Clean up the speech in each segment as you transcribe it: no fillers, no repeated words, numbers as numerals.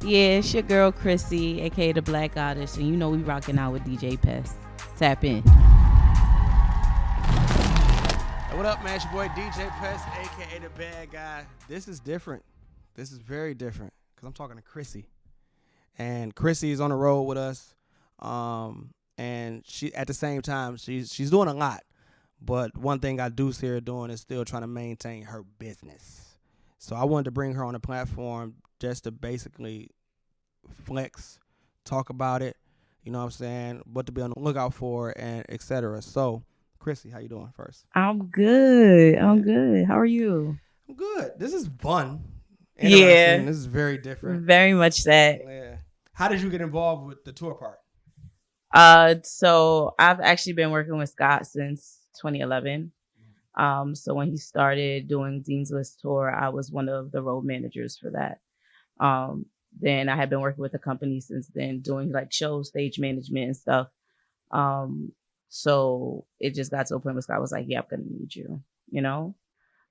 Yeah, it's your girl Chrissy, aka the Black Goddess, and you know we rocking out with DJ Pest. Tap in. What up, man? It's your boy DJ Pest, aka the Bad Guy. This is different. This is very different because I'm talking to Chrissy, and Chrissy is on the road with us. And she at the same time she's doing a lot, but one thing I do see her doing is still trying to maintain her business. So I wanted to bring her on the platform just to basically flex, talk about it, you know what I'm saying, what to be on the lookout for, and etc. So, Chrissy, how you doing first? I'm good. I'm good. How are you? I'm good. This is fun. Yeah. This is very different. Very much that. Yeah. How did you get involved with the tour part? So I've actually been working with Scott since 2011. So when he started doing Dean's List Tour, I was one of the road managers for that. Then I had been working with the company since then, doing like shows, stage management and stuff. So it just got to a point where Scott was like, yeah, I'm going to need you, you know?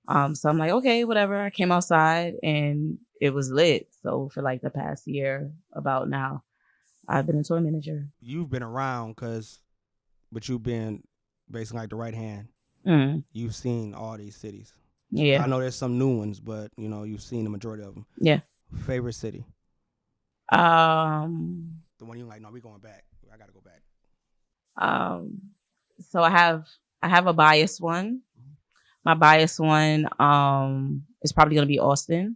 So I'm like, okay, whatever. I came outside and it was lit. So for like the past year, about now, I've been a tour manager. You've been around but you've been basically like the right hand. You've seen all these cities. Yeah. I know there's some new ones, but you know, you've seen the majority of them. Yeah. Favorite city? The one you're like, no, we're going back. I got to go back. So I have a biased one. My biased one is probably going to be Austin.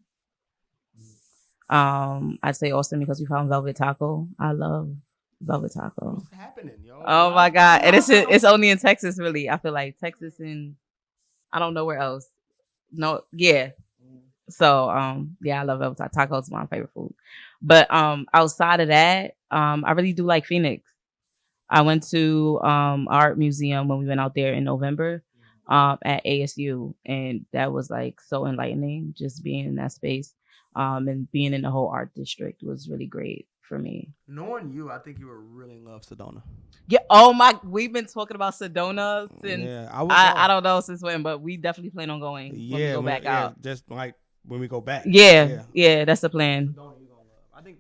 I'd say Austin because we found Velvet Taco. I love Velvet Taco. What's happening, yo? Oh my God. And it's only in Texas, really. I feel like Texas and I don't know where else. No, yeah. So yeah, I love Velvet Taco. Taco is my favorite food. But outside of that, I really do like Phoenix. I went to art museum when we went out there in November at ASU, and that was like so enlightening just being in that space. And being in the whole art district was really great for me. Knowing you, I think you would really love Sedona. Yeah. Oh my, we've been talking about Sedona since I don't know since when, but we definitely plan on going when we go back out. Just like when we go back. Yeah, that's the plan. Sedona, you gonna love. I think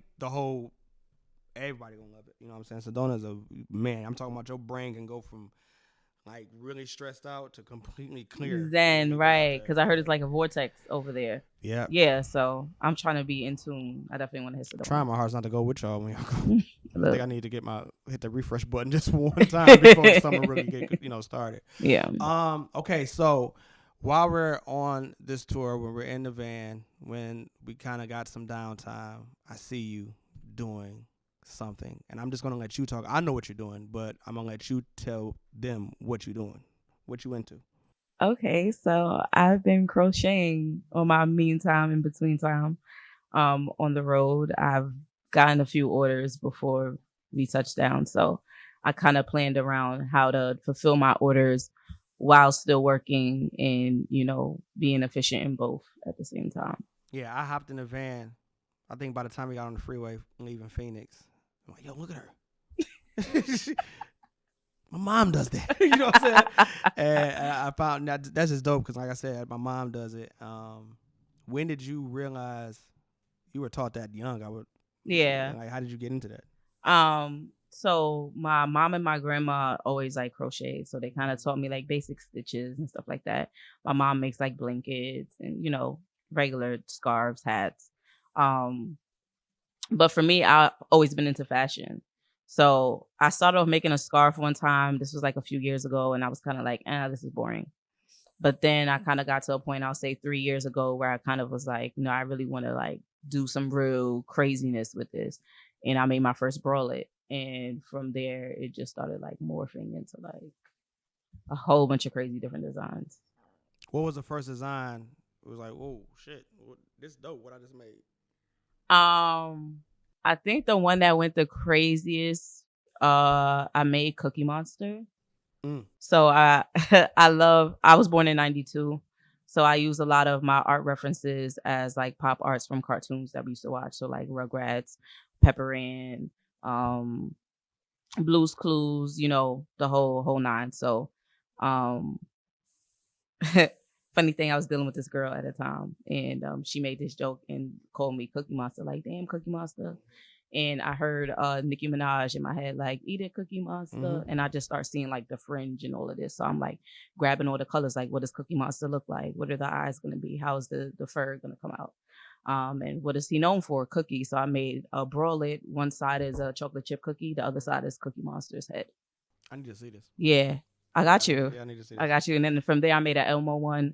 everybody gonna love it. You know what I'm saying? Sedona's I'm talking about your brain can go from like really stressed out to completely clear. Zen, right? Because I heard it's like a vortex over there. Yeah. Yeah. So I'm trying to be in tune. I definitely want to hit Sedona. Trying my hardest not to go with y'all when y'all go. I think I need to hit the refresh button just one time before the summer really get started. Yeah. Okay. So while we're on this tour, when we're in the van, when we kind of got some downtime, I see you doing something, and I'm just gonna let you talk. I know what you're doing, but I'm gonna let you tell them what you're doing, what you into. Okay, so I've been crocheting on my meantime in between time on the road. I've gotten a few orders before we touched down, so I kind of planned around how to fulfill my orders while still working and being efficient in both at the same time. Yeah, I hopped in the van. I think by the time we got on the freeway leaving Phoenix, I'm like, yo, look at her. My mom does that. You know what I'm saying? And I found that's just dope because, like I said, my mom does it. When did you realize you were taught that young? Yeah. Like, how did you get into that? So my mom and my grandma always like crochet, so they kind of taught me like basic stitches and stuff like that. My mom makes like blankets and regular scarves, hats. But for me, I've always been into fashion. So I started off making a scarf one time. This was like a few years ago, and I was kind of like, this is boring. But then I kind of got to a point, I'll say 3 years ago, where I kind of was like, no, I really want to like do some real craziness with this. And I made my first bralette. And from there, it just started like morphing into like a whole bunch of crazy different designs. What was the first design? It was like, whoa, shit, this is dope, what I just made. I think the one that went the craziest, I made Cookie Monster. So I was born in 92. So I use a lot of my art references as like pop arts from cartoons that we used to watch. So like Rugrats, Pepper Ann, Blue's Clues, the whole nine. So funny thing, I was dealing with this girl at a time, and she made this joke and called me Cookie Monster, like, damn, Cookie Monster. And I heard Nicki Minaj in my head, like, eat it, Cookie Monster. And I just start seeing like the fringe and all of this. So I'm like grabbing all the colors, like, what does Cookie Monster look like? What are the eyes going to be? How is the fur going to come out? And what is he known for? Cookie. So I made a bralette. One side is a chocolate chip cookie. The other side is Cookie Monster's head. I need to see this. Yeah, I got you. Yeah, I need to see this. I got you. And then from there, I made an Elmo one.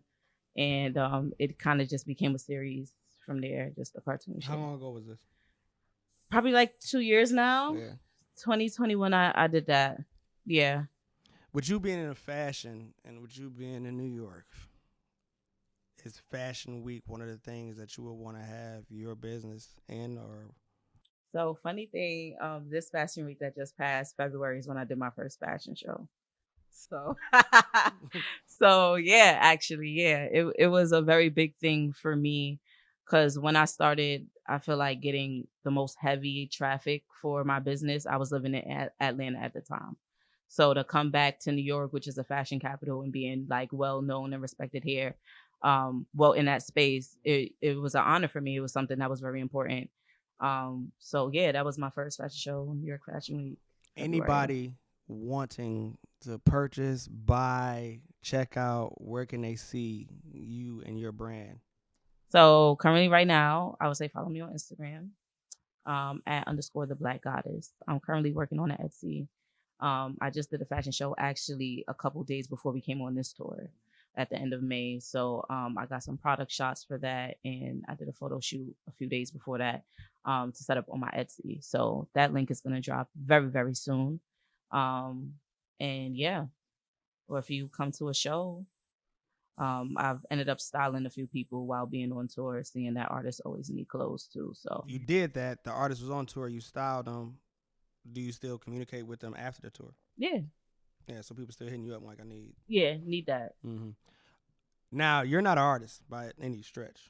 And it kind of just became a series from there, just a cartoon show. How long ago was this? Probably like 2 years now. Yeah. 2021, I did that. Yeah. With you being in a fashion and with you being in New York, is Fashion Week one of the things that you would want to have your business in? Or So funny thing, this Fashion Week that just passed, February, is when I did my first fashion show. So, so yeah, actually, yeah, it was a very big thing for me because when I started, I feel like getting the most heavy traffic for my business. I was living in Atlanta at the time. So to come back to New York, which is a fashion capital, and being like well known and respected here, well, in that space, it was an honor for me. It was something that was very important. So yeah, that was my first fashion show, New York Fashion Week. February. anybody wanting to purchase, buy, check out, where can they see you and your brand? So currently right now, I would say follow me on Instagram at _ the Black Goddess. I'm currently working on an Etsy. I just did a fashion show actually a couple days before we came on this tour at the end of May. So I got some product shots for that, and I did a photo shoot a few days before that to set up on my Etsy. So that link is going to drop very, very soon. And yeah, or if you come to a show, I've ended up styling a few people while being on tour, seeing that artists always need clothes too. So You did that. The artist was on tour. You styled them. Do you still communicate with them after the tour? yeah, Yeah, so people still hitting you up like, I need. need that. Mm-hmm. Now, you're not an artist by any stretch.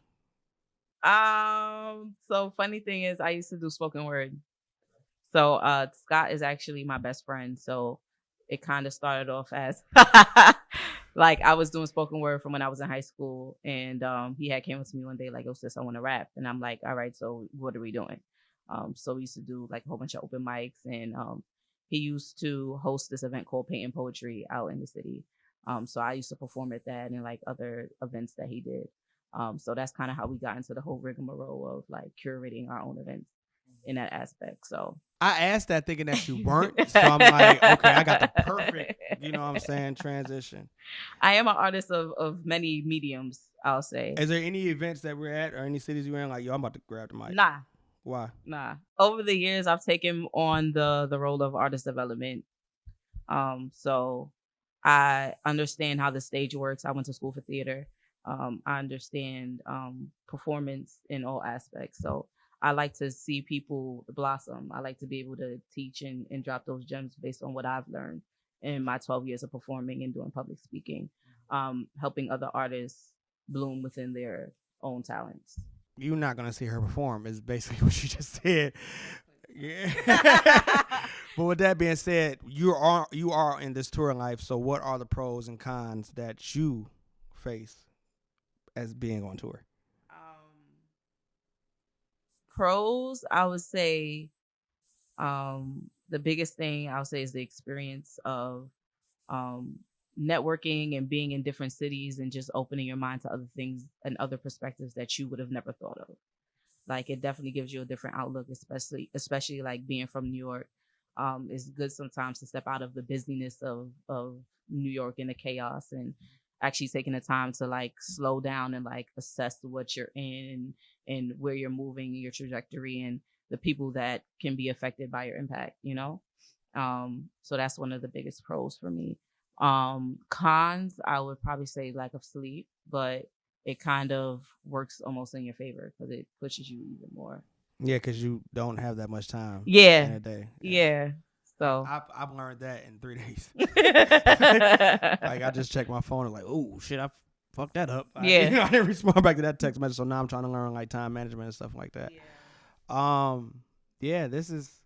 So funny thing is, I used to do spoken word. So Scott is actually my best friend. So it kind of started off as like I was doing spoken word from when I was in high school, and he had came up to me one day like, "Oh sis, I want to rap," and I'm like, "All right, so what are we doing?" So we used to do like a whole bunch of open mics, and he used to host this event called Paint and Poetry out in the city. So I used to perform at that and like other events that he did. So that's kind of how we got into the whole rigmarole of like curating our own events in that aspect. So I asked that thinking that you weren't. So I'm like, okay, I got the perfect, you know what I'm saying, transition. I am an artist of many mediums, I'll say. Is there any events that we're at or any cities you're in like, yo, I'm about to grab the mic? Nah. Why? Nah. Over the years, I've taken on the role of artist development. So I understand how the stage works. I went to school for theater. I understand performance in all aspects. So I like to see people blossom. I like to be able to teach and drop those gems based on what I've learned in my 12 years of performing and doing public speaking, helping other artists bloom within their own talents. You're not going to see her perform is basically what you just said. Yeah. But with that being said, you are in this touring life. So what are the pros and cons that you face as being on tour? Pros, I would say the biggest thing I would say is the experience of networking and being in different cities and just opening your mind to other things and other perspectives that you would have never thought of. Like it definitely gives you a different outlook, especially like being from New York. It's good sometimes to step out of the busyness of New York and the chaos and actually taking the time to like slow down and like assess what you're in and where you're moving, your trajectory, and the people that can be affected by your impact, you know? So that's one of the biggest pros for me. Cons, I would probably say lack of sleep, but it kind of works almost in your favor because it pushes you even more. Yeah, because you don't have that much time in a day. Yeah. So I've learned that in 3 days. Like I just checked my phone and like, oh shit, I fucked that up. Yeah. I didn't respond back to that text message, so now I'm trying to learn like time management and stuff like that. Yeah. This is.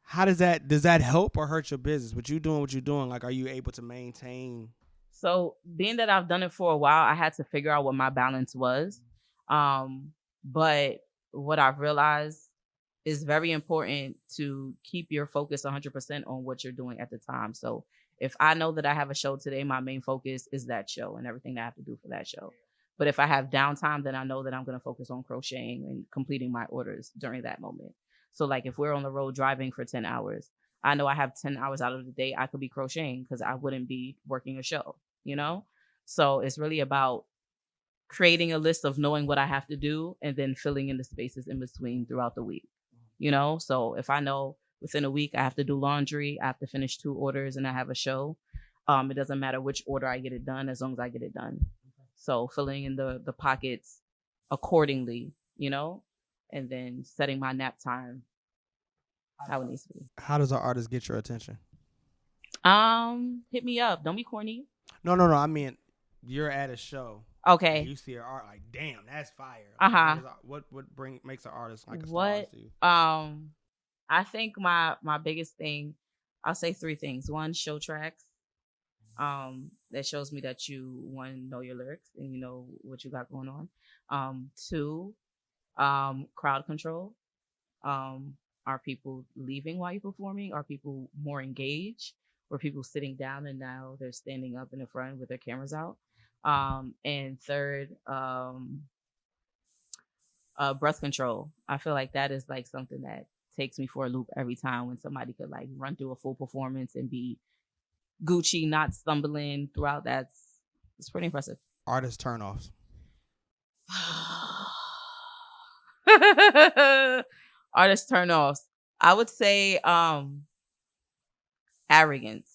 How does that help or hurt your business? What you doing? Like, are you able to maintain? So being that I've done it for a while, I had to figure out what my balance was. But what I've realized is very important to keep your focus 100% on what you're doing at the time. So if I know that I have a show today, my main focus is that show and everything that I have to do for that show. But if I have downtime, then I know that I'm going to focus on crocheting and completing my orders during that moment. So like if we're on the road driving for 10 hours, I know I have 10 hours out of the day I could be crocheting because I wouldn't be working a show, you know? So it's really about creating a list of knowing what I have to do and then filling in the spaces in between throughout the week, you know? So if I know within a week I have to do laundry, I have to finish 2 orders and I have a show, it doesn't matter which order I get it done as long as I get it done. So filling in the pockets accordingly, you know, and then setting my nap time how it needs to be. How does an artist get your attention? Hit me up. Don't be corny. No. I mean, you're at a show. Okay. And you see her art like, damn, that's fire. What makes an artist like a star artist to you? I think my biggest thing, I'll say 3 things. 1, show tracks. That shows me that you, 1, know your lyrics and you know what you got going on. 2, crowd control. Are people leaving while you're performing? Are people more engaged? Or people sitting down and now they're standing up in the front with their cameras out? And 3rd, breath control. I feel like that is like something that takes me for a loop every time when somebody could like run through a full performance and be Gucci, not stumbling throughout. It's pretty impressive. Artist turnoffs. Artist turnoffs. I would say arrogance.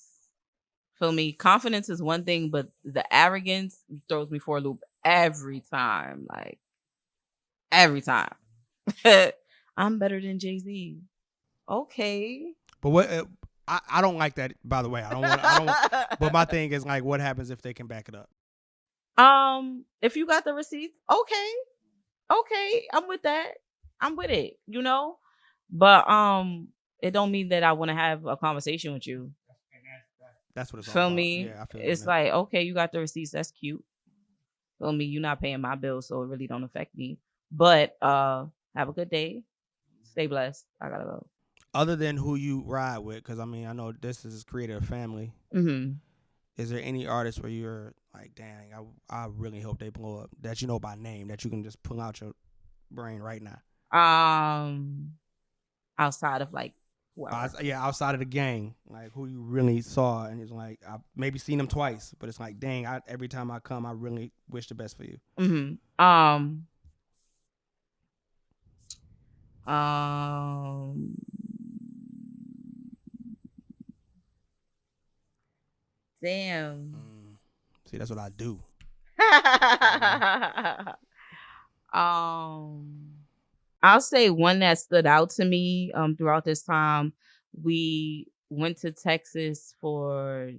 Feel me? Confidence is one thing, but the arrogance throws me for a loop every time. Like every time. I'm better than Jay-Z. Okay. But what I don't like that, by the way. I don't but my thing is like, what happens if they can back it up? If you got the receipts, okay, I'm with that. I'm with it, you know. But it don't mean that I want to have a conversation with you. That's what it's feel all about. me. Yeah, I feel it's like, okay, you got the receipts. That's cute. Feel me. You're not paying my bills, so it really don't affect me. But have a good day. Stay blessed. I gotta go. Other than who you ride with, because I mean, I know this has created a family. Mm-hmm. Is there any artist where you're like, dang, I really hope they blow up, that you know by name, that you can just pull out your brain right now? Outside of like outside of the gang, like who you really saw and it's like, I maybe seen them twice, but it's like, dang, every time I come, I really wish the best for you. Mm-hmm. Damn. See, that's what I do. I'll say one that stood out to me throughout this time. We went to Texas for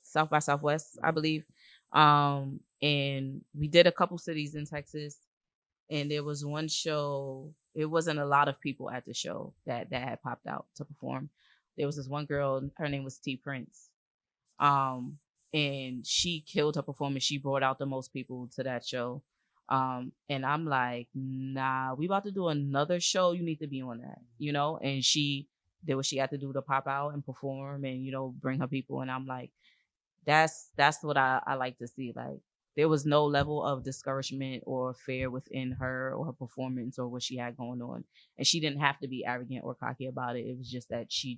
South by Southwest, I believe. And we did a couple cities in Texas. And there was one show, it wasn't a lot of people at the show that had popped out to perform. There was this one girl, her name was T Prince. And she killed her performance. She brought out the most people to that show. And I'm like, nah, we about to do another show. You need to be on that, you know? And she did what she had to do to pop out and perform and, you know, bring her people. And I'm like, that's what I like to see. Like, there was no level of discouragement or fear within her or her performance or what she had going on. And she didn't have to be arrogant or cocky about it. It was just that she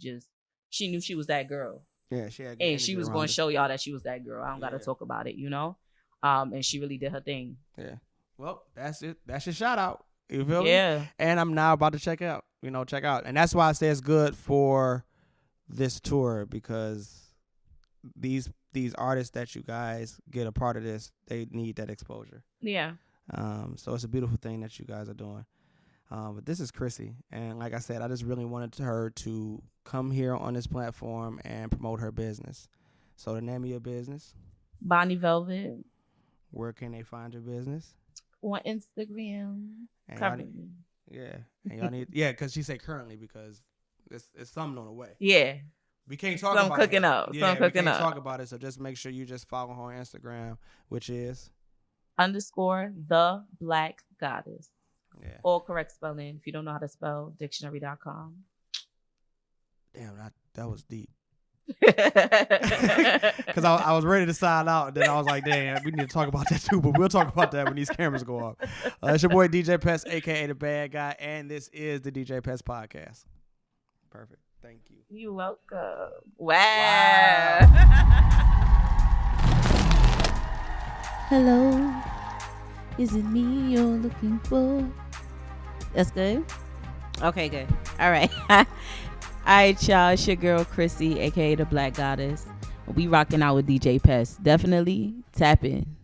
knew she was that girl. Yeah, she had and she was going to show y'all that she was that girl. I don't got to talk about it, you know? And she really did her thing. Yeah. Well, that's it. That's your shout out. You feel me? Yeah. And I'm now about to check out. And that's why I say it's good for this tour, because these artists that you guys get a part of this, they need that exposure. Yeah. So it's a beautiful thing that you guys are doing. But this is Chrissy, and like I said, I just really wanted her to come here on this platform and promote her business. So the name of your business? Bonnie Velvet. Where can they find your business? On Instagram. Yeah. And y'all need, because she said currently, because it's something on the way. Yeah. We can't talk Some about cooking it. up. Yeah, Some we cooking can't up. talk about it. So just make sure you just follow her on Instagram, which is. _ Make sure you just follow her on Instagram, which is _the Black Goddess. Yeah. All correct spelling. If you don't know how to spell, dictionary.com. Damn, that was deep. Because I was ready to sign out, and then I was like, damn, we need to talk about that too, but we'll talk about that when these cameras go off. It's your boy DJ Pest, aka the Bad Guy, and this is the DJ Pest Podcast. Perfect. Thank you. You're welcome. Wow. Hello, is it me you're looking for? That's good. Okay, good. All right. All right, y'all. It's your girl Chrissy, aka the Black Goddess. We rocking out with DJ Pest. Definitely tap in.